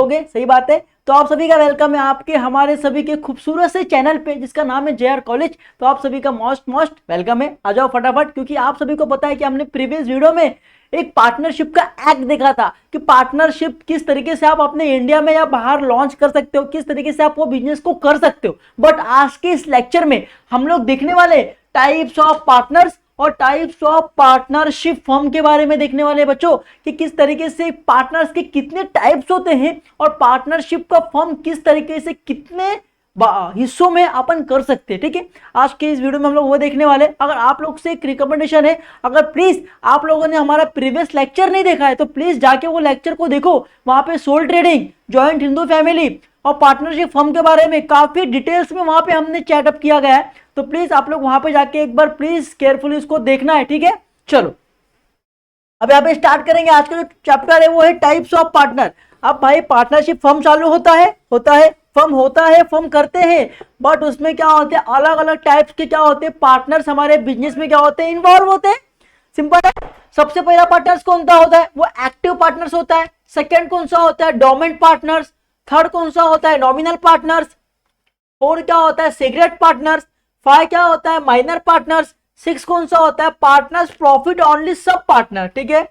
दोगे, सही बात है। तो आप सभी का वेलकम है आपके हमारे सभी के खूबसूरत से चैनल पे जिसका नाम है JR कॉलेज। तो आप सभी का मोस्ट वेलकम है। आ जाओ फटाफट, क्योंकि आप सभी को पता है कि हमने प्रीवियस वीडियो में एक पार्टनरशिप का एक्ट देखा था कि पार्टनरशिप किस तरीके से आप अपने इंडिया में या बाहर लॉन्च कर सकते हो, किस तरीके से आप वो बिजनेस को कर सकते हो। बट आज के इस लेक्चर में हम लोग देखने वाले टाइप्स ऑफ पार्टनर्स और टाइप्स ऑफ पार्टनरशिप फर्म के बारे में देखने वाले बच्चों कि किस तरीके से पार्टनर्स के कितने टाइप्स होते हैं और पार्टनरशिप का फर्म किस तरीके से कितने हिस्सों में अपन कर सकते हैं। ठीक है, आज के इस वीडियो में हम लोग वो देखने वाले। अगर आप लोग से एक रिकमेंडेशन है, अगर प्लीज आप लोगों ने हमारा प्रीवियस लेक्चर नहीं देखा है तो प्लीज जाके वो लेक्चर को देखो। वहां पे sole trading, joint Hindu family और पार्टनरशिप फर्म के बारे में काफी डिटेल्स में वहां पे हमने चैटअप किया गया है। तो प्लीज आप लोग वहां पे जाके एक बार प्लीज केयरफुली उसको देखना है। ठीक है, चलो अब यहाँ पे स्टार्ट करेंगे। आज का जो चैप्टर है वो है टाइप्स ऑफ पार्टनर। अब भाई पार्टनरशिप फर्म चालू होता है फर्म करते हैं, बट उसमें क्या होते हैं, अलग अलग टाइप्स के क्या होते हैं पार्टनर्स हमारे बिजनेस में क्या होते हैं, इन्वॉल्व होते हैं। सिंपल है। सबसे पहला पार्टनर्स कौन सा होता है, वो एक्टिव पार्टनर्स होता है। सेकंड कौन सा होता है, डोमेंट पार्टनर्स। थर्ड कौन सा होता है, नॉमिनल पार्टनर्स। फोर क्या होता है, सीक्रेट पार्टनर्स। फाइव क्या होता है, माइनर पार्टनर्स। सिक्स कौन सा होता है, partners profit only sub partner. ठीक है,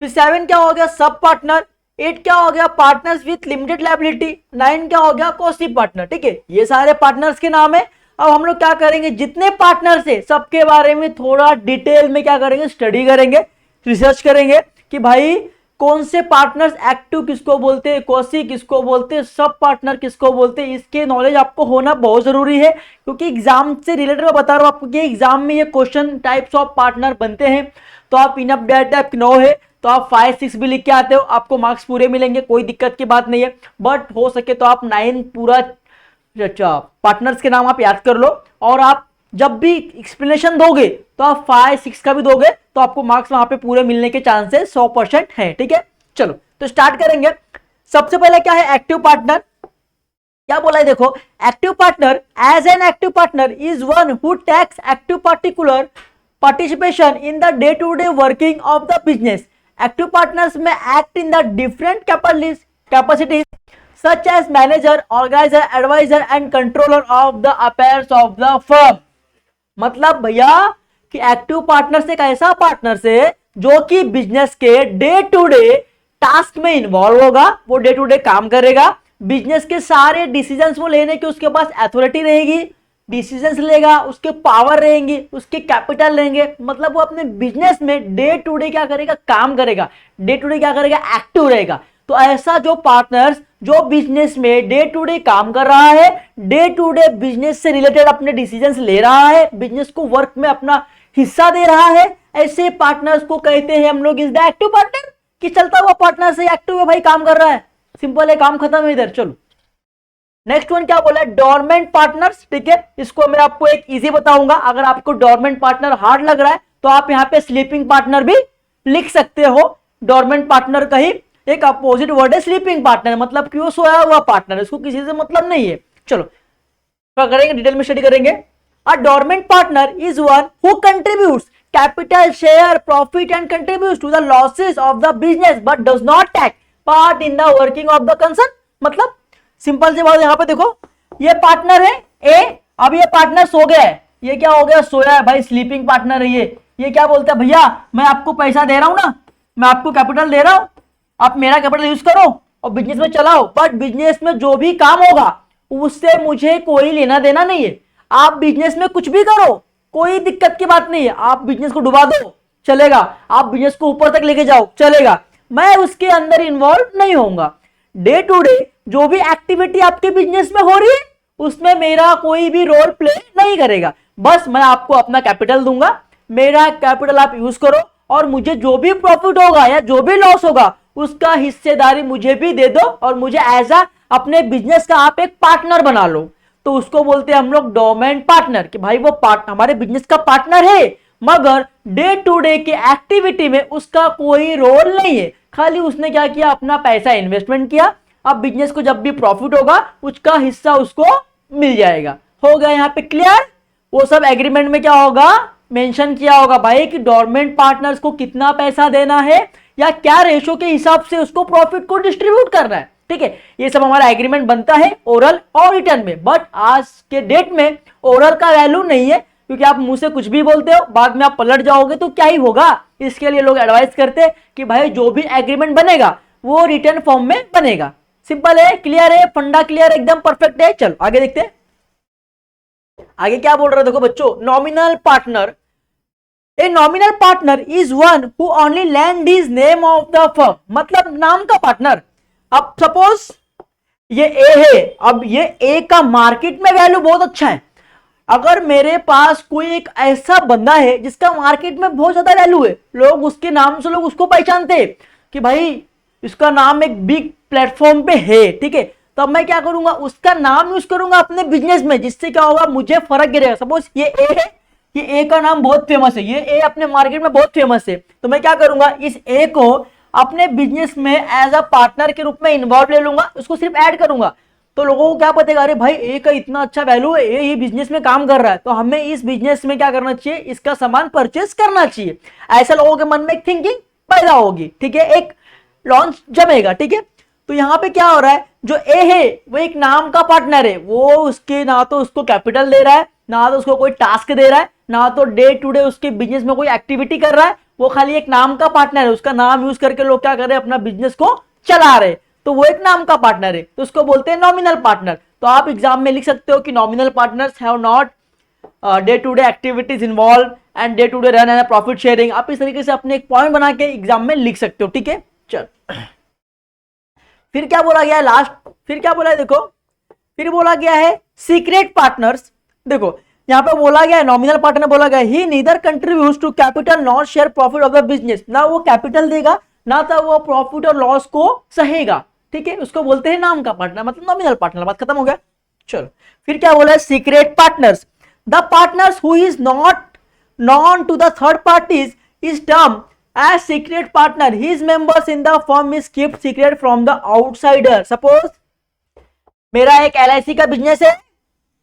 फिर सेवन क्या हो गया, सब पार्टनर। 8 क्या हो गया, पार्टनर्स विथ लिमिटेड लायबिलिटी। 9 क्या हो गया, कॉस्टली पार्टनर। ठीक है, ये सारे पार्टनर्स के नाम है। अब हम लोग क्या करेंगे, जितने पार्टनर्स है सबके बारे में थोड़ा डिटेल में क्या करेंगे, स्टडी करेंगे, रिसर्च करेंगे कि भाई कौन से पार्टनर्स एक्टिव किसको बोलते हैं, कॉस्टली किसको बोलते हैं, सब पार्टनर किसको बोलते हैं। इसके नॉलेज आपको होना बहुत जरूरी है, क्योंकि एग्जाम से रिलेटेड मैं बता रहा हूं आपको कि एग्जाम में ये क्वेश्चन टाइप्स ऑफ पार्टनर बनते हैं। तो आप इनअप डेट नो है तो आप 5 6 भी लिख के आते हो, आपको मार्क्स पूरे मिलेंगे, कोई दिक्कत की बात नहीं है। बट हो सके तो आप 9 पूरा पार्टनर्स के नाम आप याद कर लो, और आप जब भी एक्सप्लेनेशन दोगे तो आप 5 6 का भी दोगे तो आपको मार्क्स वहां पे पूरे मिलने के चांसेस 100% है। ठीक है, चलो तो स्टार्ट करेंगे। सबसे पहले क्या है, एक्टिव पार्टनर। क्या बोला है देखो, active partner as an active partner is one who takes active particular participation in the day to day working of the business. Active partners में act in the different capacities such as manager, organizer, advisor and controller of the affairs of the firm। मतलब भैया कि active partner से एक ऐसा partner से जो कि बिजनेस के डे टू डे टास्क में इन्वॉल्व होगा, वो डे टू डे काम करेगा, बिजनेस के सारे डिसीजंस वो लेने की उसके पास अथॉरिटी रहेगी, डिसीजंस लेगा, उसके पावर रहेंगी, उसके कैपिटल रहेंगे। मतलब वो अपने बिजनेस में डे टू डे क्या करेगा, काम करेगा, डे टू डे क्या करेगा, एक्टिव रहेगा। तो ऐसा जो पार्टनर्स जो बिजनेस में डे टू डे काम कर रहा है, डे टू डे बिजनेस से रिलेटेड अपने डिसीजंस ले रहा है, बिजनेस को वर्क में अपना हिस्सा दे रहा है, ऐसे पार्टनर्स को कहते हैं हम लोग इज द एक्टिव पार्टनर। कि चलता हुआ पार्टनर से एक्टिव है भाई, काम कर रहा है, सिंपल है, काम खत्म है इधर। चलो नेक्स्ट वन क्या बोला है, डोरमेंट पार्टनर्स। ठीक है, इसको मैं आपको एक इजी बताऊंगा। अगर आपको डोरमेंट पार्टनर हार्ड लग रहा है तो आप यहाँ पे स्लीपिंग पार्टनर भी लिख सकते हो। डोरमेंट पार्टनर का ही एक अपोजिट वर्ड है स्लीपिंग पार्टनर, मतलब कि वो सोया हुआ पार्टनर, इसको किसी से मतलब नहीं है। चलो क्या करेंगे, डिटेल में स्टडी करेंगे। A dormant partner is one who contributes capital, share, profit and contributes to the losses of the business but does not take part in the working of the concern. मतलब simple सी बात, यहाँ पे देखो ये partner है ए, अब ये पार्टनर सो गया है, ये क्या हो गया, सोया है भाई, स्लीपिंग पार्टनर है ये क्या बोलता है, भैया मैं आपको पैसा दे रहा हूं ना, मैं आपको कैपिटल दे रहा हूं, आप मेरा कैपिटल यूज करो और बिजनेस में चलाओ, बट बिजनेस में जो भी काम होगा उससे मुझे कोई लेना देना नहीं है। आप बिजनेस में कुछ भी करो, कोई दिक्कत की बात नहीं है, आप बिजनेस को डुबा दो चलेगा, आप बिजनेस को ऊपर तक लेके जाओ चलेगा, मैं उसके अंदर इन्वॉल्व नहीं होऊंगा। डे टू डे जो भी एक्टिविटी आपके बिजनेस में हो रही है उसमें मेरा कोई भी रोल प्ले नहीं करेगा, बस मैं आपको अपना कैपिटल दूंगा, मेरा कैपिटल आप यूज करो और मुझे जो भी प्रॉफिट होगा या जो भी लॉस होगा उसका हिस्सेदारी मुझे भी दे दो और मुझे एज अ अपने बिजनेस का आप एक पार्टनर बना लो। तो उसको बोलते हैं हम लोग डोमेन पार्टनर, कि भाई वो हमारे बिजनेस का पार्टनर है मगर डे टू डे के एक्टिविटी में उसका कोई रोल नहीं है, खाली उसने क्या किया, अपना पैसा इन्वेस्टमेंट किया, अब बिजनेस को जब भी प्रॉफिट होगा उसका हिस्सा उसको मिल जाएगा। हो गया यहाँ पे क्लियर। वो सब एग्रीमेंट में क्या होगा, मेंशन किया होगा भाई कि डोरमेंट पार्टनर्स को कितना पैसा देना है या क्या रेशो के हिसाब से उसको प्रॉफिट को डिस्ट्रीब्यूट करना है, ठीक है। ये सब हमारा एग्रीमेंट बनता है ओरल और रिटर्न में, बट आज के डेट में ओरल का वैल्यू नहीं है, क्योंकि आप मुंह से कुछ भी बोलते हो, बाद में आप पलट जाओगे तो क्या ही होगा। इसके लिए लोग एडवाइस करते हैं कि भाई जो भी एग्रीमेंट बनेगा वो रिटर्न फॉर्म में बनेगा। सिंपल है, क्लियर है, फंडा क्लियर, एकदम परफेक्ट है। चलो आगे देखते हैं, आगे क्या बोल रहा है देखो बच्चों, nominal partner. A nominal partner is one who only land is name of the firm, मतलब नाम का पार्टनर। अब सपोज ये ए है, अब ये ए का मार्केट में वैल्यू बहुत अच्छा है। अगर मेरे पास कोई एक ऐसा बंदा है जिसका मार्केट में बहुत ज्यादा वैल्यू है, लोग उसके नाम से लोग उसको पहचानते हैं कि भाई इसका नाम एक बिग प्लेटफॉर्म पे है, ठीक है, तब मैं क्या करूंगा, उसका नाम यूज करूंगा अपने बिजनेस में, जिससे क्या होगा, मुझे फर्क गिरेगा। सपोज ये ए है, ये ए का नाम बहुत फेमस है, ये ए अपने मार्केट में बहुत फेमस है, तो मैं क्या करूंगा, इस ए को अपने बिजनेस में एज अ पार्टनर के रूप में इन्वॉल्व ले लूंगा, उसको सिर्फ ऐड करूंगा। तो लोगों को क्या पता, अरे भाई ए का इतना अच्छा वैल्यू है, ये बिजनेस में काम कर रहा है, तो हमें इस बिजनेस में क्या करना चाहिए, इसका सामान परचेस करना चाहिए। ऐसा लोगों के मन में एक थिंकिंग पैदा होगी, ठीक है, एक लॉन्च जमेगा, ठीक है। तो यहाँ पे क्या हो रहा है, जो ए है वो एक नाम का पार्टनर है, वो उसके ना तो उसको कैपिटल दे रहा है, ना तो उसको कोई टास्क दे रहा है, ना तो डे टू डे उसके बिजनेस में कोई एक्टिविटी कर रहा है, वो खाली एक नाम का पार्टनर है। उसका नाम यूज करके लोग क्या कर रहे हैं, अपना बिजनेस को चला रहे, तो वो एक नाम का पार्टनर है, तो उसको बोलते हैं नॉमिनल पार्टनर। तो आप एग्जाम में लिख सकते हो कि nominal partners have not day to day activities involve and day to day run and profit sharing. आप इस तरीके से अपने एक पॉइंट बना के एग्जाम में लिख सकते हो, ठीक है। चल फिर क्या बोला गया है लास्ट, फिर क्या बोला है देखो, फिर बोला गया है सीक्रेट पार्टनर्स। देखो यहाँ पे बोला गया है, नॉमिनल पार्टनर बोला गया, he neither contributes to capital not share profit of the business, ना वो कैपिटल देगा ना तो वो प्रॉफिट और लॉस को सहेगा, ठीक है, उसको बोलते हैं नाम का पार्टनर, मतलब नॉमिनल पार्टनर। बात खत्म हो गया। चलो फिर क्या बोला है, secret partners, the partners who is not known to the third parties is term as secret partner, his members in the firm is kept secret from the outsider। suppose मेरा एक LIC का बिजनेस है,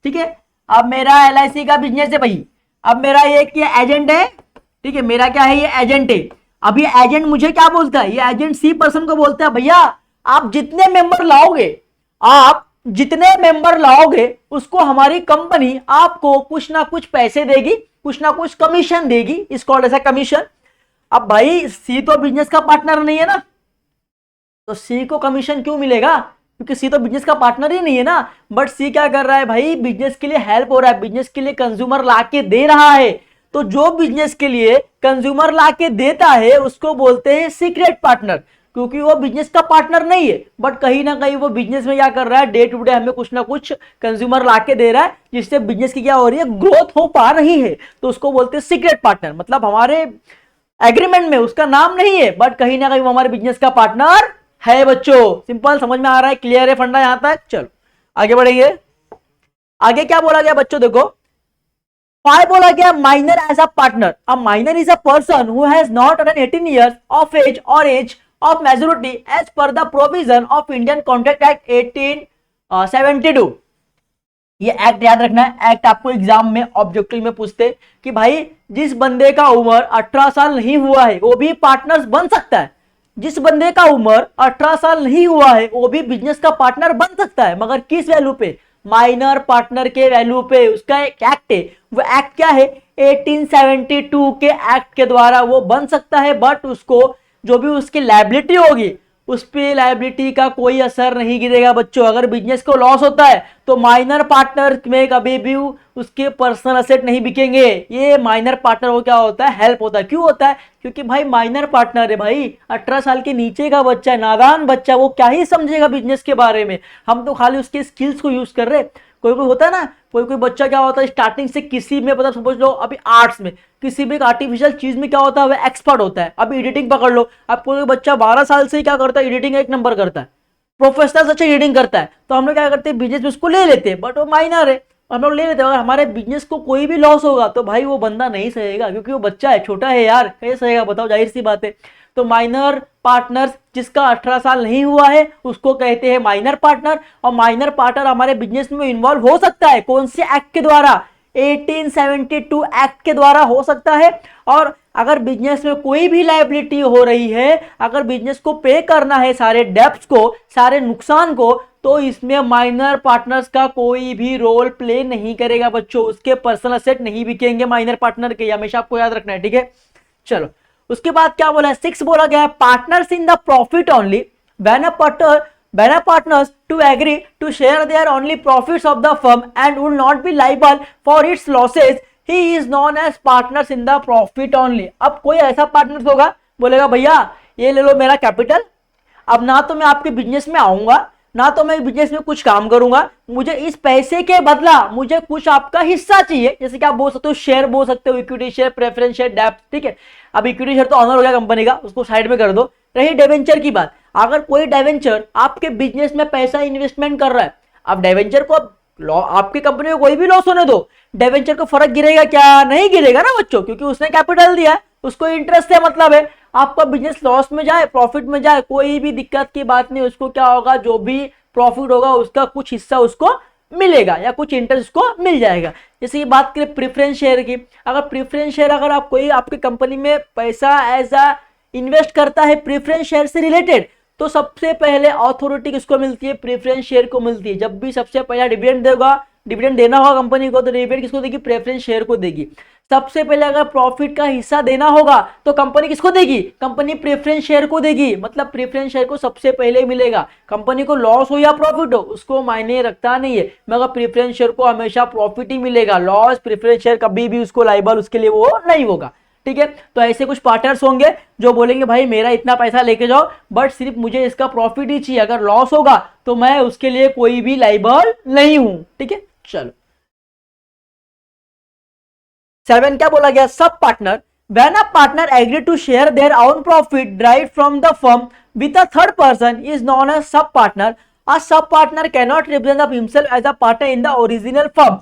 ठीक है, अब मेरा LIC का business है भाई, अब मेरा ये एजेंट है, ठीक है, मेरा क्या है, ये एजेंट है। अब ये एजेंट मुझे क्या बोलता है, ये एजेंट सी पर्सन को बोलता है, भैया आप जितने मेंबर लाओगे, आप जितने मेंबर लाओगे उसको हमारी कंपनी आपको कुछ ना कुछ पैसे देगी, कुछ ना कुछ कमीशन देगी, इस कॉल्ड एज अ कमीशन। अब भाई सी तो बिजनेस का पार्टनर नहीं है ना, तो सी को कमीशन क्यों मिलेगा, क्योंकि सी तो बिजनेस का पार्टनर ही नहीं है ना। बट सी क्या कर रहा है भाई, बिजनेस के लिए हेल्प हो रहा है, बिजनेस के लिए कंज्यूमर ला के दे रहा है। तो जो बिजनेस के लिए कंज्यूमर ला के देता है उसको बोलते हैं सीक्रेट पार्टनर, क्योंकि वो बिजनेस का पार्टनर नहीं है, बट कहीं ना कहीं वो बिजनेस में क्या कर रहा है, डे टू डे हमें कुछ ना कुछ कंज्यूमर ला के दे रहा है, जिससे बिजनेस की क्या हो रही है, ग्रोथ हो पा रही है, तो उसको बोलते हैं सीक्रेट पार्टनर। मतलब हमारे एग्रीमेंट में उसका नाम नहीं है, बट कहीं ना कहीं वो हमारे बिजनेस का पार्टनर है। बच्चों सिंपल समझ में आ रहा है, क्लियर है फंडा यहां तक। चलो आगे बढ़ेंगे, आगे क्या बोला गया बच्चों देखो, 5 बोला गया minor as a partner. A minor is a person who has not attained 18 years of age और age of majority as per the provision of Indian contract act 1872। ये एक्ट याद रखना है, एक्ट आपको एग्जाम में ऑब्जेक्टिव में पूछते कि भाई जिस बंदे का उम्र 18 साल नहीं हुआ है वो भी पार्टनर बन सकता है, जिस बंदे का उम्र 18 साल नहीं हुआ है वो भी बिजनेस का पार्टनर बन सकता है, मगर किस वैल्यू पे, माइनर पार्टनर के वैल्यू पे। उसका एक एक्ट है, वो एक्ट क्या है, 1872 के एक्ट के द्वारा वो बन सकता है, बट उसको जो भी उसकी लायबिलिटी होगी उस पे लायबिलिटी का कोई असर नहीं गिरेगा बच्चों। अगर बिजनेस को लॉस होता है तो माइनर पार्टनर में कभी भी उसके पर्सनल एसेट नहीं बिकेंगे। ये माइनर पार्टनर को क्या होता है, हेल्प होता है। क्यों होता है, क्योंकि भाई माइनर पार्टनर है भाई, 18 साल के नीचे का बच्चा है, नादान बच्चा, वो क्या ही समझेगा बिजनेस के बारे में। हम तो खाली उसके स्किल्स को यूज कर रहे। कोई कोई होता है ना, कोई कोई बच्चा क्या होता है स्टार्टिंग से किसी में, मतलब समझ लो अभी आर्ट्स में किसी भी आर्टिफिशियल चीज में क्या होता है, वह एक्सपर्ट होता है। अभी एडिटिंग पकड़ लो, अब कोई बच्चा 12 साल से क्या करता है, एडिटिंग एक नंबर करता है, प्रोफेशनल अच्छा एडिटिंग करता है, तो हम लोग क्या करते हैं बिजनेस में उसको ले लेते हैं, बट वो माइनर है, हम लोग ले लेते हैं। अगर हमारे बिजनेस को कोई भी लॉस होगा तो भाई वो बंदा नहीं सहेगा, क्योंकि वो बच्चा है, छोटा है यार, कैसे सहेगा बताओ, जाहिर सी बात है। तो माइनर पार्टनर्स जिसका 18 साल नहीं हुआ है उसको कहते हैं माइनर पार्टनर। और माइनर पार्टनर हमारे बिजनेस में इन्वॉल्व हो सकता है कौन से एक्ट के द्वारा, 1872 एक्ट के द्वारा हो सकता है। और अगर बिजनेस में कोई भी लायबिलिटी हो रही है, अगर बिजनेस को पे करना है सारे डेब्ट्स को, सारे नुकसान को, तो इसमें माइनर पार्टनर्स का कोई भी रोल प्ले नहीं करेगा बच्चों। उसके पर्सनल असेट नहीं बिकेंगे माइनर पार्टनर के, हमेशा आपको याद रखना है, ठीक है। चलो उसके बाद क्या बोला है, 6 बोला गया है, partners in the profit only when a partners to agree to share their only profits of the firm and will not be liable for its losses, he is known as partners in the profit only। अब कोई ऐसा partners होगा, बोलेगा भैया ये ले लो मेरा capital, अब ना तो मैं आपके बिजनेस में आऊंगा, ना तो मैं बिजनेस में कुछ काम करूंगा, मुझे इस पैसे के बदला मुझे कुछ आपका हिस्सा चाहिए। जैसे कि आप बोल सकते हो शेयर बोल सकते हो, इक्विटी शेयर, प्रेफरेंस शेयर, डेब्ट, ठीक है। अब इक्विटी शेयर तो ऑनर हो गया कंपनी का, उसको साइड में कर दो। रही डिवेंचर की बात, अगर कोई डिवेंचर आपके बिजनेस में पैसा इन्वेस्टमेंट कर रहा है, अब डिवेंचर को आपकी कंपनी को कोई भी लॉस होने दो, डिवेंचर को फर्क गिरेगा क्या? नहीं गिरेगा ना बच्चों, क्योंकि उसने कैपिटल दिया है, उसको इंटरेस्ट है, मतलब है आपका बिजनेस लॉस में जाए प्रॉफिट में जाए कोई भी दिक्कत की बात नहीं, उसको क्या होगा, जो भी प्रॉफिट होगा उसका कुछ हिस्सा उसको मिलेगा या कुछ इंटरेस्ट को मिल जाएगा। जैसे कि बात करें प्रेफरेंस शेयर की, अगर प्रेफरेंस शेयर अगर आप कोई आपकी कंपनी में पैसा एज अ इन्वेस्ट करता है प्रेफरेंस शेयर से रिलेटेड, तो सबसे पहले अथॉरिटी किसको मिलती है? प्रेफरेंस शेयर को मिलती है। जब भी सबसे पहला डिविडेंड देगा, डिविडेंड देना होगा कंपनी को, तो डिविडेंड किसको देगी? प्रेफरेंस शेयर को देगी। सबसे पहले अगर प्रॉफिट का हिस्सा देना होगा तो कंपनी किसको देगी? कंपनी प्रेफरेंस शेयर को देगी, मतलब प्रेफरेंस शेयर को सबसे पहले मिलेगा। कंपनी को लॉस हो या प्रॉफिट हो उसको मायने रखता नहीं है, मगर प्रेफरेंस शेयर को हमेशा प्रॉफिट ही मिलेगा। लॉस प्रेफरेंस शेयर कभी भी उसको लायबल उसके लिए वो नहीं होगा, ठीक है। तो ऐसे कुछ पार्टनर्स होंगे जो बोलेंगे भाई मेरा इतना पैसा लेके जाओ, बट सिर्फ मुझे इसका प्रॉफिट ही चाहिए, अगर लॉस होगा तो मैं उसके लिए कोई भी लायबल नहीं हूं, ठीक है। चलो 7 क्या बोला गया? Sub partner, when a partner agree to share their own profit derived from the firm with a third person is known as sub partner. A sub partner can not represent himself as a partner in the original firm.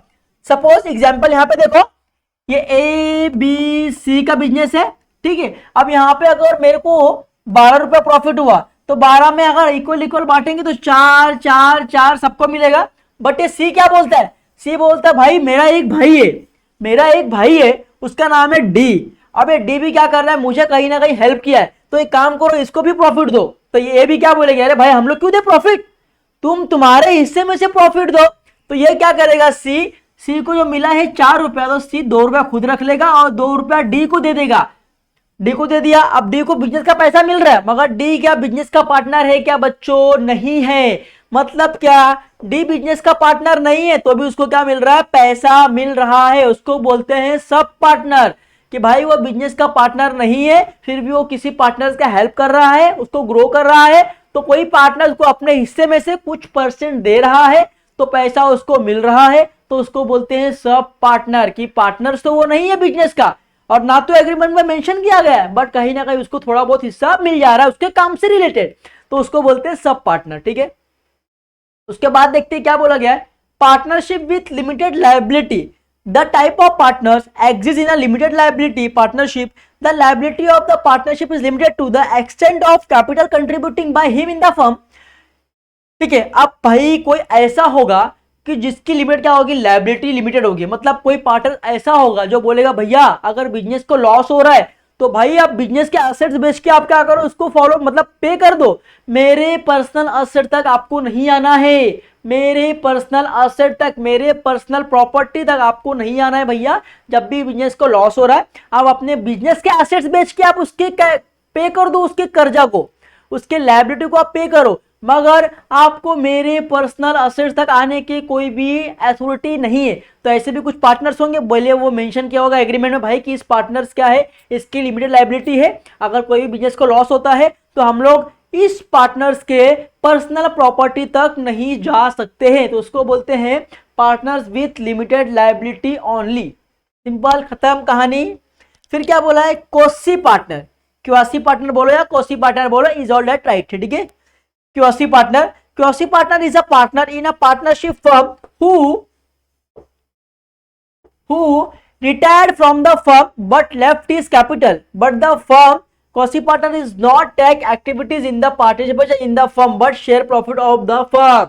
Suppose example यहाँ पे देखो, ये A B C का business है, ठीक है। अब यहाँ पे अगर मेरे को 12 रुपए प्रॉफिट हुआ तो 12 में अगर इक्वल इक्वल बांटेंगे तो 4 4 4 सबको मिलेगा। बट ये सी क्या बोलता है? सी बोलता है भाई मेरा एक भाई है, मेरा एक भाई है, उसका नाम है डी। अब ये डी भी क्या कर रहा है? मुझे कहीं ना कहीं हेल्प किया है, तो एक काम करो इसको भी प्रॉफिट दो। तो ये भी क्या बोलेगा? अरे भाई हम लोग क्यों दे प्रॉफिट, तुम तुम्हारे हिस्से में से प्रॉफिट दो। तो ये क्या करेगा? सी को जो मिला है 4 रुपया, तो सी 2 रुपया खुद रख लेगा और 2 रुपया डी को दे देगा। डी को दे दिया, अब डी को बिजनेस का पैसा मिल रहा है, मगर डी क्या बिजनेस का पार्टनर है क्या बच्चों? नहीं है। मतलब क्या? डी बिजनेस का पार्टनर नहीं है, तो भी उसको क्या मिल रहा है? पैसा मिल रहा है। उसको बोलते हैं सब पार्टनर, कि भाई वो बिजनेस का पार्टनर नहीं है, फिर भी वो किसी पार्टनर का हेल्प कर रहा है, उसको ग्रो कर रहा है, तो कोई पार्टनर उसको अपने हिस्से में से कुछ % दे रहा है, तो पैसा उसको मिल रहा है, तो उसको बोलते हैं सब पार्टनर। की पार्टनर्स तो वो नहीं है बिजनेस का, और ना तो एग्रीमेंट में मेंशन किया गया है, बट कहीं ना कहीं उसको थोड़ा बहुत हिस्सा मिल जा रहा है उसके काम से रिलेटेड, तो उसको बोलते हैं सब पार्टनर, ठीक है। उसके बाद देखते हैं क्या बोला गया है, partnership with limited liability. The type of partners exist in a limited liability partnership. The liability of the partnership is limited to the extent of capital contributing by him in the firm, ठीक है। अब भाई कोई ऐसा होगा कि जिसकी limit क्या होगी? लायबिलिटी लिमिटेड होगी। मतलब कोई पार्टनर ऐसा होगा जो बोलेगा भैया अगर बिजनेस को लॉस हो रहा है तो भाई आप बिजनेस के एसेट्स बेच के आप क्या करो, उसको फॉलो मतलब पे कर दो, मेरे पर्सनल एसेट तक आपको नहीं आना है, मेरे पर्सनल एसेट तक, मेरे पर्सनल प्रॉपर्टी तक आपको नहीं आना है भैया। जब भी बिजनेस को लॉस हो रहा है आप अपने बिजनेस के एसेट्स बेच के आप उसके पे कर दो, उसके कर्जा को, उसके लायबिलिटी को आप पे करो, मगर आपको मेरे पर्सनल एसेट्स तक आने की कोई भी अथॉरिटी नहीं है। तो ऐसे भी कुछ पार्टनर्स होंगे, बोले वो मेंशन किया होगा एग्रीमेंट में भाई कि इस पार्टनर्स क्या है, इसकी लिमिटेड लायबिलिटी है, अगर कोई भी बिजनेस को लॉस होता है तो हम लोग इस पार्टनर्स के पर्सनल प्रॉपर्टी तक नहीं जा सकते हैं, तो उसको बोलते हैं partners with limited liability only. Simple, खत्म कहानी। फिर क्या बोला है? कोसी पार्टनर, क्वासी पार्टनर बोलो या कोसी पार्टनर बोलो, इज ऑल दैट राइट है, ठीक है। Quasi partner, quasi partner is a partner in a partnership firm who retired from the firm but left his capital, but the firm quasi partner is not take activities in the participation in the firm but share profit of the firm।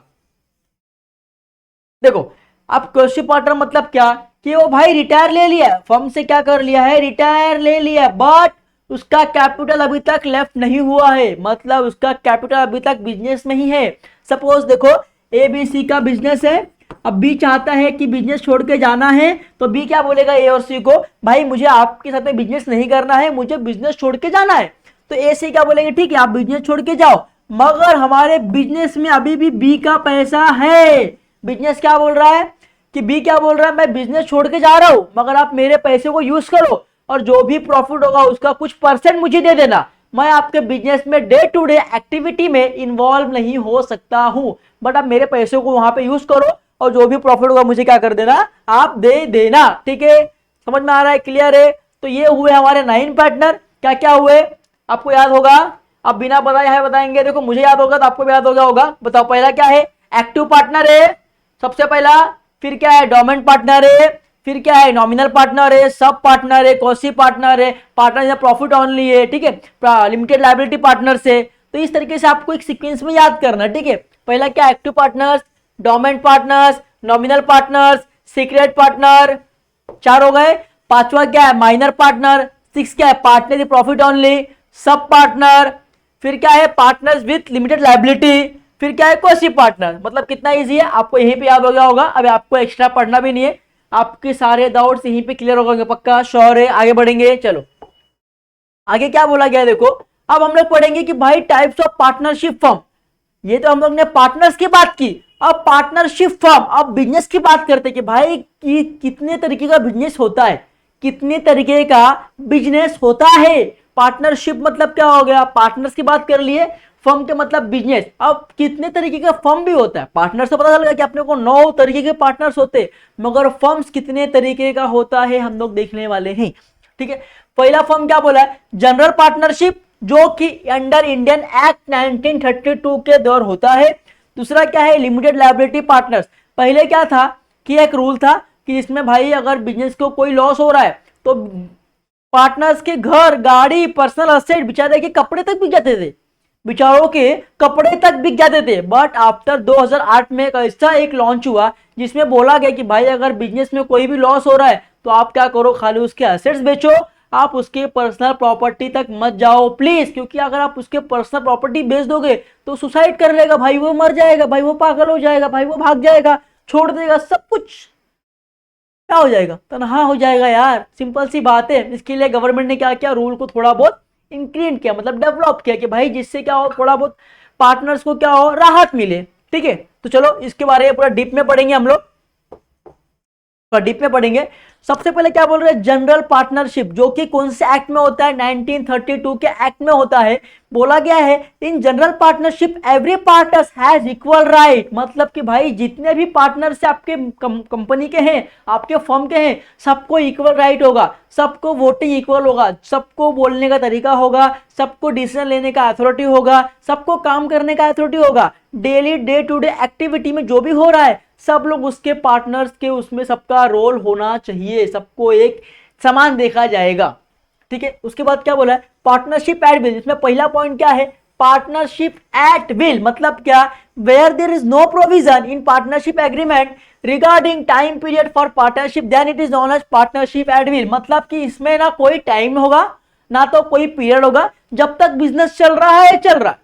देखो अब quasi partner मतलब क्या कि वो भाई retire ले लिया, firm से क्या कर लिया है, रिटायर ले लिया, बट उसका कैपिटल अभी तक लेफ्ट नहीं हुआ है, मतलब उसका कैपिटल अभी तक बिजनेस में ही है। सपोज देखो ABC का बिजनेस है, अब बी चाहता है कि बिजनेस छोड़ के जाना है, तो बी क्या बोलेगा ए और सी को, भाई मुझे आपके साथ में बिजनेस नहीं करना है, मुझे बिजनेस छोड़ के जाना है। तो ए सी क्या बोलेंगे, ठीक है आप बिजनेस छोड़ के जाओ, मगर हमारे बिजनेस में अभी भी बी का पैसा है। बिजनेस क्या बोल रहा है कि बी क्या बोल रहा है, मैं बिजनेस छोड़ के जा रहा हूं, मगर आप मेरे पैसे को यूज करो और जो भी प्रॉफिट होगा उसका कुछ परसेंट मुझे दे देना। मैं आपके बिजनेस में डे टू डे एक्टिविटी में इन्वॉल्व नहीं हो सकता हूं, बट आप मेरे पैसे को वहां पे यूज करो और जो भी प्रॉफिट होगा मुझे क्या कर देना, आप दे देना। ठीक है, समझ में आ रहा है, क्लियर है। तो ये हुए हमारे 9 पार्टनर। क्या क्या हुए आपको याद होगा, अब बिना बताए है बताएंगे, देखो मुझे याद होगा तो आपको भी याद हो गया होगा। बताओ पहला क्या है, एक्टिव पार्टनर है सबसे पहला, फिर क्या है डोमेंट पार्टनर है, फिर क्या है नॉमिनल पार्टनर है, सब पार्टनर है, कॉसी पार्टनर है, पार्टनर प्रॉफिट ओनली है, ठीक है, लिमिटेड लायबिलिटी पार्टनर से। तो इस तरीके से आपको एक सीक्वेंस में याद करना, ठीक है। पहला क्या, active partners, डोमेंट partners, nominal partners, secret partner, 4 हो गए। पांचवा क्या है, माइनर पार्टनर। 6 क्या है, partner profit only, sub partner. फिर क्या है, पार्टनर्स विथ लिमिटेड लायबिलिटी। फिर क्या है, कोसी पार्टनर। मतलब कितना इजी है, आपको यहीं पे याद हो गया होगा, अब आपको एक्स्ट्रा पढ़ना भी नहीं है, आपके सारे डाउट्स यहीं पे क्लियर हो गए पक्का, श्योर है। आगे बढ़ेंगे, चलो आगे क्या बोला गया है देखो। अब हम लोग पढ़ेंगे कि भाई टाइप्स ऑफ पार्टनरशिप फर्म, ये तो हम लोग ने पार्टनर्स की बात की, अब पार्टनरशिप फर्म, अब बिजनेस की बात करते हैं कि भाई कि कितने तरीके का बिजनेस होता है, कितने तरीके का बिजनेस होता है। पार्टनरशिप मतलब क्या हो गया, पार्टनर्स की बात कर लिए, फर्म के मतलब बिजनेस। अब कितने तरीके का फर्म भी होता है, पार्टनर से पता चल गया कि अपने को 9 तरीके के पार्टनर्स होते हैं, मगर फर्म्स कितने तरीके का होता है हम लोग देखने वाले हैं। ठीक है, पहला फर्म क्या बोला है, जनरल पार्टनरशिप, जो कि अंडर इंडियन एक्ट 1932 के दौर होता है। दूसरा क्या है, लिमिटेड लायबिलिटी पार्टनर्स। पहले क्या था कि एक रूल था कि जिसमें भाई अगर बिजनेस को कोई लॉस हो रहा है तो पार्टनर्स के घर, गाड़ी, पर्सनल असेट, बेचारे के कपड़े तक बिक जाते थे, बेचारों के कपड़े तक बिक जाते थे। बट आफ्टर 2008 में ऐसा एक लॉन्च हुआ जिसमें बोला गया कि भाई अगर बिजनेस में कोई भी लॉस हो रहा है तो आप क्या करो, खाली उसके असेट्स बेचो, आप उसके पर्सनल प्रॉपर्टी तक मत जाओ प्लीज, क्योंकि अगर आप उसके पर्सनल प्रॉपर्टी बेच दोगे तो सुसाइड कर लेगा भाई, वो मर जाएगा भाई, वो पागल हो जाएगा भाई, वो भाग जाएगा, छोड़ देगा सब कुछ, क्या हो जाएगा, तनहा हो जाएगा यार, सिंपल सी बात है। इसके लिए गवर्नमेंट ने क्या किया, रूल को थोड़ा बहुत इंक्रीज किया, मतलब डेवलप किया कि भाई जिससे क्या हो, थोड़ा बहुत पार्टनर्स को क्या हो, राहत मिले। ठीक है, तो चलो इसके बारे में पूरा डीप में पढ़ेंगे हम लोग, डीप में पढ़ेंगे। सबसे पहले क्या बोल रहे हैं, जनरल पार्टनरशिप, जो कि कौन से एक्ट में होता है, 1932 के एक्ट में होता है। बोला गया है in general partnership every partners has equal right, मतलब कि भाई जितने भी पार्टनर्स आपके कंपनी के हैं, आपके फर्म के हैं, सबको इक्वल राइट होगा, सबको वोटिंग इक्वल होगा, सबको बोलने का तरीका होगा, सबको डिसीजन लेने का अथॉरिटी होगा, सबको काम करने का अथॉरिटी होगा। Daily day to day activity में जो भी हो रहा है सब लोग उसके पार्टनर्स के उसमें सबका रोल होना चाहिए, सबको एक समान देखा जाएगा। ठीक है, उसके बाद क्या बोला है, पार्टनरशिप एट विल। इसमें पहला पॉइंट क्या है, पार्टनरशिप एट विल मतलब क्या, where there is no provision in partnership agreement regarding time period for partnership then it is known as partnership at will. मतलब कि इसमें ना कोई टाइम होगा ना तो कोई पीरियड होगा, जब तक बिजनेस चल रहा है चल रहा है,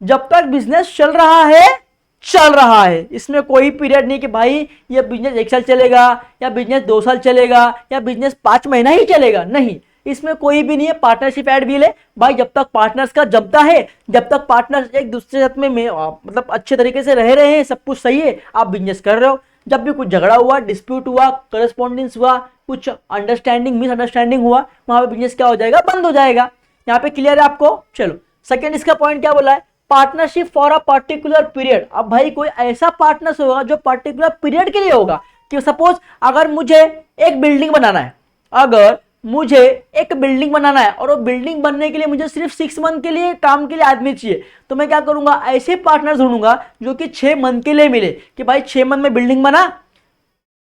जब तक बिजनेस चल रहा है चल रहा है। इसमें कोई पीरियड नहीं कि भाई ये बिजनेस 1 साल चलेगा या बिजनेस 2 साल चलेगा या बिजनेस 5 महीना ही चलेगा, नहीं, इसमें कोई भी नहीं है। पार्टनरशिप एट विल है भाई, जब तक पार्टनर्स का जमता है, जब तक पार्टनर्स एक दूसरे साथ में मतलब अच्छे तरीके से रह रहे हैं, सब कुछ सही है, आप बिजनेस कर रहे हो। जब भी कुछ झगड़ा हुआ, डिस्प्यूट हुआ, करस्पॉन्डेंस हुआ, कुछ अंडरस्टैंडिंग मिसअंडरस्टैंडिंग हुआ, वहां पे बिजनेस क्या हो जाएगा, बंद हो जाएगा। यहाँ पे क्लियर है आपको। चलो सेकेंड इसका पॉइंट क्या बोला है, partnership for a particular period. अब भाई कोई ऐसा पार्टनर्स होगा जो पर्टिकुलर पीरियड के लिए होगा, कि सपोज अगर मुझे एक बिल्डिंग बनाना है, अगर मुझे एक बिल्डिंग बनाना है और वो बिल्डिंग बनने के लिए मुझे सिर्फ 6 मंथ के लिए काम के लिए आदमी चाहिए, तो मैं क्या करूंगा, ऐसे पार्टनर ढूंढूंगा जो कि 6 मंथ के लिए मिले, कि भाई 6 मंथ में बिल्डिंग बना,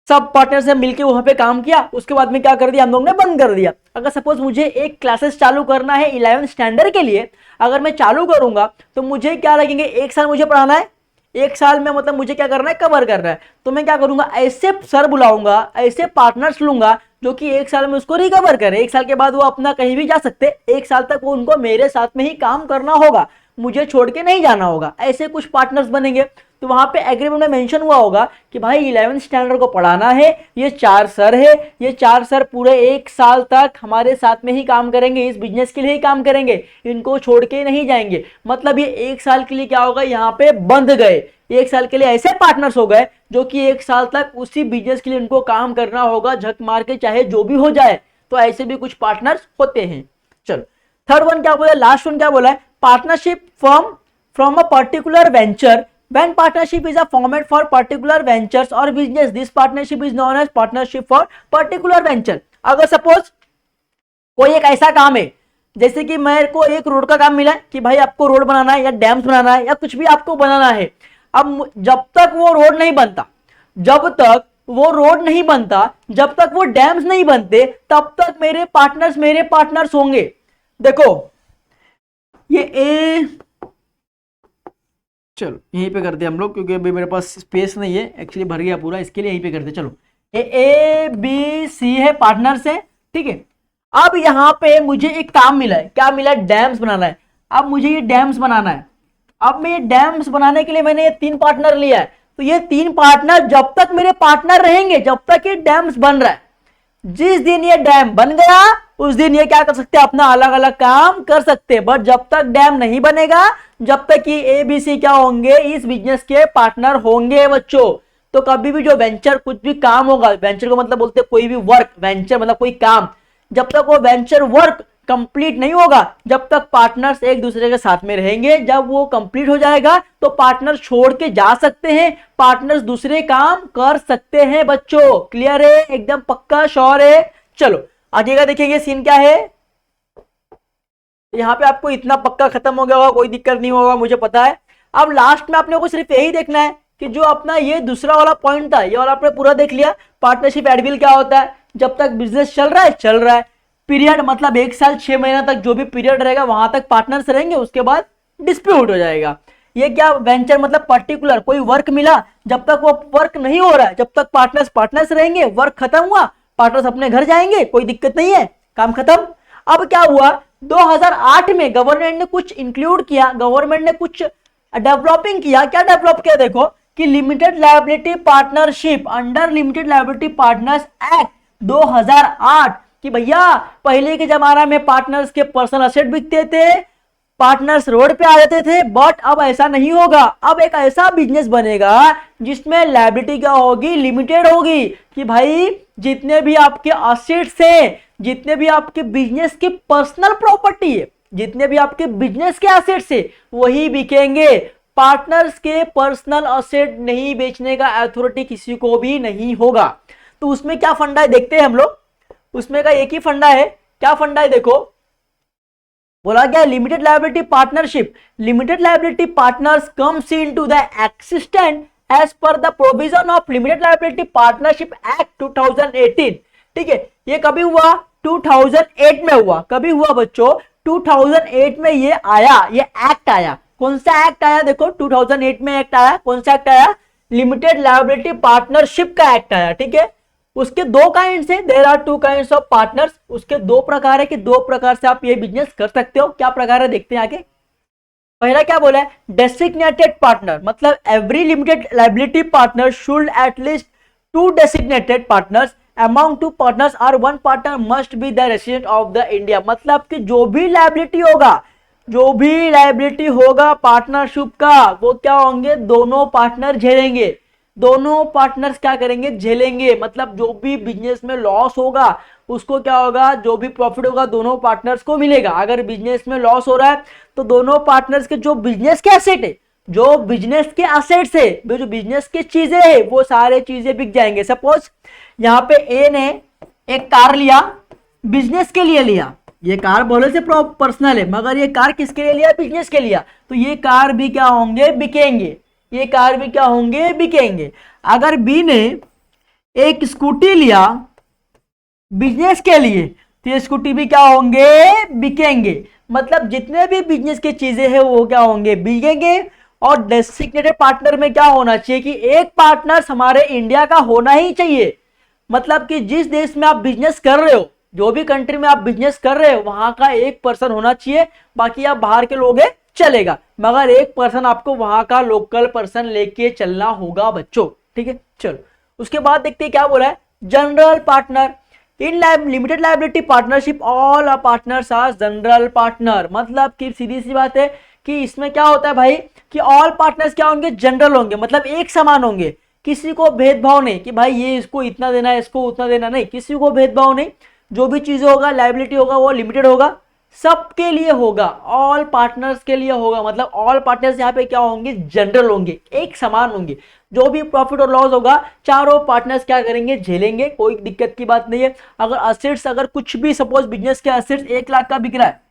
सब पार्टनर से मिलके वहां पे काम किया, उसके बाद में क्या कर दिया, हम लोग ने बंद कर दिया। अगर सपोज मुझे एक क्लासेस चालू करना है 11th स्टैंडर्ड के लिए, अगर मैं चालू करूंगा तो मुझे क्या लगेंगे, 1 साल मुझे पढ़ाना है, एक साल में मतलब मुझे क्या करना है, कवर करना है। तो मैं क्या करूंगा, ऐसे सर बुलाऊंगा, ऐसे पार्टनर्स लूंगा जो कि एक साल में उसको रिकवर करे। एक साल के बाद वो अपना कहीं भी जा सकते, एक साल तक वो उनको मेरे साथ में ही काम करना होगा, मुझे छोड़ के नहीं जाना होगा। ऐसे कुछ पार्टनर्स बनेंगे। तो वहां पे एग्रीमेंट में मेंशन हुआ होगा कि भाई 11th स्टैंडर्ड को पढ़ाना है, ये 4 सर है, ये 4 सर पूरे एक साल तक हमारे साथ में ही काम करेंगे, इस बिजनेस के लिए ही काम करेंगे, इनको छोड़ के नहीं जाएंगे। मतलब ये एक साल के लिए क्या होगा, यहाँ पे बंध गए, एक साल के लिए ऐसे पार्टनर्स हो गए जो कि एक साल तक उसी बिजनेस के लिए उनको काम करना होगा, झक मार के चाहे जो भी हो जाए। तो ऐसे भी कुछ पार्टनर्स होते हैं। चलो थर्ड वन क्या बोला, लास्ट वन क्या बोला है, partnership from a particular venture. When partnership is a format for particular ventures or business, this partnership is known as partnership for particular venture. अगर सपोज कोई एक ऐसा काम है, जैसे कि मेरे को एक रोड का काम मिला है कि भाई आपको रोड बनाना है या डैम्स बनाना है या कुछ भी आपको बनाना है। अब जब तक वो रोड नहीं बनता, जब तक वो रोड नहीं बनता, जब तक वो डैम्स नहीं बनते, तब तक मेरे पार्टनर्स होंगे। देखो ये ए, चलो यहीं पे करते हैं हम लोग, क्योंकि अभी मेरे पास स्पेस नहीं है, एक्चुअली भर गया पूरा, इसके लिए यहीं पे करते। चलो ए बी सी है, पार्टनर्स है, ठीक है। अब यहाँ पे मुझे एक काम मिला है, क्या मिला है, डैम्स बनाना है। अब मुझे ये डैम्स बनाना है। अब मैं ये डैम्स बनाने के लिए मैंने ये 3 पार्टनर लिया है। तो ये 3 पार्टनर जब तक मेरे पार्टनर रहेंगे, जब तक ये डैम्स बन रहा है, जिस दिन ये डैम बन गया उस दिन ये क्या कर सकते हैं, अपना अलग अलग काम कर सकते हैं। बट जब तक डैम नहीं बनेगा, जब तक कि एबीसी क्या होंगे, इस बिजनेस के पार्टनर होंगे बच्चों। तो कभी भी जो वेंचर कुछ भी काम होगा, वेंचर को मतलब बोलते हैं कोई भी वर्क, वेंचर मतलब कोई काम, जब तक वो वेंचर वर्क कंप्लीट नहीं होगा, जब तक पार्टनर्स एक दूसरे के साथ में रहेंगे। जब वो कंप्लीट हो जाएगा तो पार्टनर छोड़ के जा सकते हैं, पार्टनर्स दूसरे काम कर सकते हैं बच्चों। क्लियर है, एकदम पक्का श्योर है। चलो आगे का देखेंगे, सीन क्या है। यहाँ पे आपको इतना पक्का खत्म हो गया होगा, कोई दिक्कत नहीं होगा, मुझे पता है। अब लास्ट में आपने को सिर्फ यही देखना है कि जो अपना ये दूसरा वाला पॉइंट था, ये वाला आपने पूरा देख लिया। पार्टनरशिप एडविल क्या होता है, जब तक बिजनेस चल रहा है। पीरियड मतलब 1 साल 6 महीना तक जो भी पीरियड रहेगा वहां तक पार्टनर्स रहेंगे, उसके बाद डिस्प्यूट हो जाएगा। ये क्या, वेंचर मतलब पर्टिकुलर कोई वर्क मिला, जब तक वो वर्क नहीं हो रहा है, जब तक पार्टनर्स रहेंगे। वर्क खत्म हुआ, पार्टनर्स अपने घर जाएंगे, कोई दिक्कत नहीं है, काम खत्म। अब क्या हुआ, 2008 में गवर्नमेंट ने कुछ इंक्लूड किया, गवर्नमेंट ने कुछ डेवलपिंग किया। क्या डेवलप किया, देखो कि limited liability partnership under limited liability partners act 2008, कि भैया पहले के जमाना में पार्टनर्स के पर्सनल असेट बिकते थे, पार्टनर्स रोड पे आ जाते थे। बट अब ऐसा नहीं होगा, अब एक ऐसा बिजनेस बनेगा जिसमें लायबिलिटी क्या होगी, लिमिटेड होगी। कि भाई जितने भी आपके असेट्स हैं, जितने भी आपके बिजनेस की पर्सनल प्रॉपर्टी है, जितने भी आपके बिजनेस के असेट्स है, वही बिकेंगे। पार्टनर्स के पर्सनल असेट नहीं बेचने का अथॉरिटी किसी को भी नहीं होगा। तो उसमें क्या फंडा है देखते हैं हम लोग। उसमें का एक ही फंडा है, क्या फंडा है देखो, बोला गया limited liability partnership, limited liability partners comes into the existent as per the provision of limited liability partnership act 2018। ठीक है, ये कभी हुआ, 2008 में हुआ। कभी हुआ बच्चों, 2008 में ये आया, ये एक्ट आया। कौन सा एक्ट आया, देखो 2008 में एक्ट आया। कौन सा एक्ट आया, लिमिटेड लायबिलिटी पार्टनरशिप का एक्ट आया। ठीक है, उसके 2 काइंड्स है, there are 2 kinds of partners. उसके 2 प्रकार है कि 2 प्रकार से आप ये बिजनेस कर सकते हो। क्या प्रकार है देखते हैं आगे। पहला क्या बोला है, डेसिग्नेटेड पार्टनर, मतलब every limited liability partner should at least 2 designated partners among 2 partners और 1 partner must be the resident of the India. मतलब कि जो भी लायबिलिटी होगा, जो भी लायबिलिटी होगा पार्टनरशिप का, वो क्या होंगे, दोनों पार्टनर झेलेंगे। दोनों पार्टनर्स क्या करेंगे, झेलेंगे। मतलब जो भी बिजनेस में लॉस होगा उसको क्या होगा, जो भी प्रॉफिट होगा दोनों पार्टनर्स को मिलेगा। अगर बिजनेस में लॉस हो रहा है तो दोनों पार्टनर्स के जो बिजनेस के एसेट है, जो बिजनेस के एसेट्स है, जो बिजनेस की चीजें है, वो सारे चीजें बिक जाएंगे। सपोज यहाँ पे ए ने एक कार लिया, बिजनेस के लिए लिया। ये कार बोले से पर्सनल है, मगर ये कार किसके लिए लिया, बिजनेस के लिया। तो ये कार भी क्या होंगे, बिकेंगे। ये कार भी क्या होंगे, बिकेंगे। अगर बी ने एक स्कूटी लिया बिजनेस के लिए, तो ये स्कूटी भी क्या होंगे, बिकेंगे। मतलब जितने भी बिजनेस की चीजें हैं वो क्या होंगे, बिकेंगे। और डेसिग्नेटेड पार्टनर में क्या होना चाहिए कि एक पार्टनर हमारे इंडिया का होना ही चाहिए। मतलब कि जिस देश में आप बिजनेस कर रहे हो, जो भी कंट्री में आप बिजनेस कर रहे हो, वहां का एक पर्सन होना चाहिए। बाकी आप बाहर के लोग हैं चलेगा, मगर एक पर्सन आपको वहां का लोकल पर्सन लेके चलना होगा बच्चों, ठीक है। चलो उसके बाद देखते हैं क्या बोला है। General partner in limited liability partnership all partners are general partner. मतलब कि सीधी सी बात है कि इसमें क्या होता है भाई कि ऑल पार्टनर्स क्या होंगे, जनरल होंगे, मतलब एक समान होंगे। किसी को भेदभाव नहीं कि भाई ये इसको इतना देना है, इसको उतना देना, नहीं, किसी को भेदभाव नहीं। जो भी चीजें होगा, लाइबिलिटी होगा, वो लिमिटेड होगा, सबके लिए होगा, ऑल पार्टनर्स के लिए होगा। मतलब ऑल पार्टनर्स यहाँ पे क्या होंगे, जनरल होंगे, एक समान होंगे। जो भी प्रॉफिट और लॉस होगा चारों पार्टनर्स क्या करेंगे, झेलेंगे, कोई दिक्कत की बात नहीं है। अगर असेट्स, अगर कुछ भी सपोज बिजनेस के असेट्स 1 लाख का बिक रहा है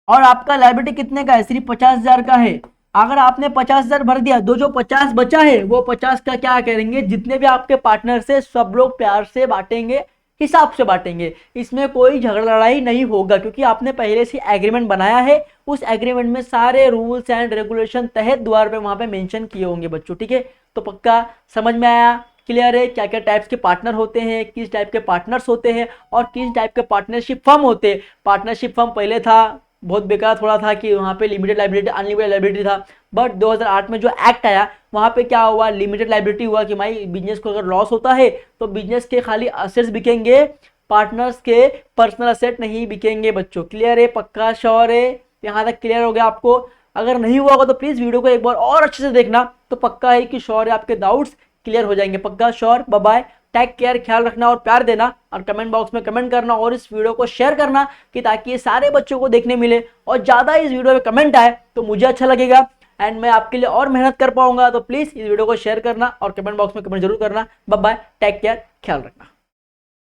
और आपका लायबिलिटी कितने का है, सिर्फ 50,000 का है। अगर आपने 50,000 भर दिया, दो जो 50 बचा है वो 50 का क्या करेंगे, जितने भी आपके पार्टनर से सब लोग प्यार से बांटेंगे, हिसाब से बांटेंगे। इसमें कोई झगड़ा लड़ाई नहीं होगा क्योंकि आपने पहले से एग्रीमेंट बनाया है। उस एग्रीमेंट में सारे रूल्स एंड रेगुलेशन तहत द्वार पे वहां पे मेंशन किए होंगे बच्चों, ठीक है। तो पक्का समझ में आया, क्लियर है क्या क्या टाइप्स के पार्टनर होते हैं, किस टाइप के पार्टनर्स होते हैं और किस टाइप के पार्टनरशिप फर्म होते हैं। पार्टनरशिप फर्म पहले था बहुत बेकार थोड़ा था कि वहाँ पे लिमिटेड लाइबिलिटी अनलिमिटेड लाइबिलिटी था, बट 2008 में जो एक्ट आया वहाँ पे क्या हुआ, लिमिटेड लाइबिलिटी हुआ कि भाई बिजनेस को अगर लॉस होता है तो बिजनेस के खाली असेट्स बिकेंगे, पार्टनर्स के पर्सनल असेट नहीं बिकेंगे बच्चों। क्लियर है, पक्का श्योर है, यहाँ तक क्लियर हो गया आपको। अगर नहीं हुआ होगा तो प्लीज वीडियो को एक बार और अच्छे से देखना, तो पक्का है कि श्योर है आपके डाउट्स क्लियर हो जाएंगे। पक्का sure, bye bye, take care, ख्याल रखना और प्यार देना, और कमेंट बॉक्स में कमेंट करना और इस वीडियो को शेयर करना कि ताकि ये सारे बच्चों को देखने मिले और ज़्यादा इस वीडियो में कमेंट आए तो मुझे अच्छा लगेगा एंड मैं आपके लिए और मेहनत कर पाऊंगा। तो प्लीज़ इस वीडियो को शेयर करना और कमेंट बॉक्स में कमेंट जरूर करना। बाय बाय, टेक केयर, ख्याल रखना।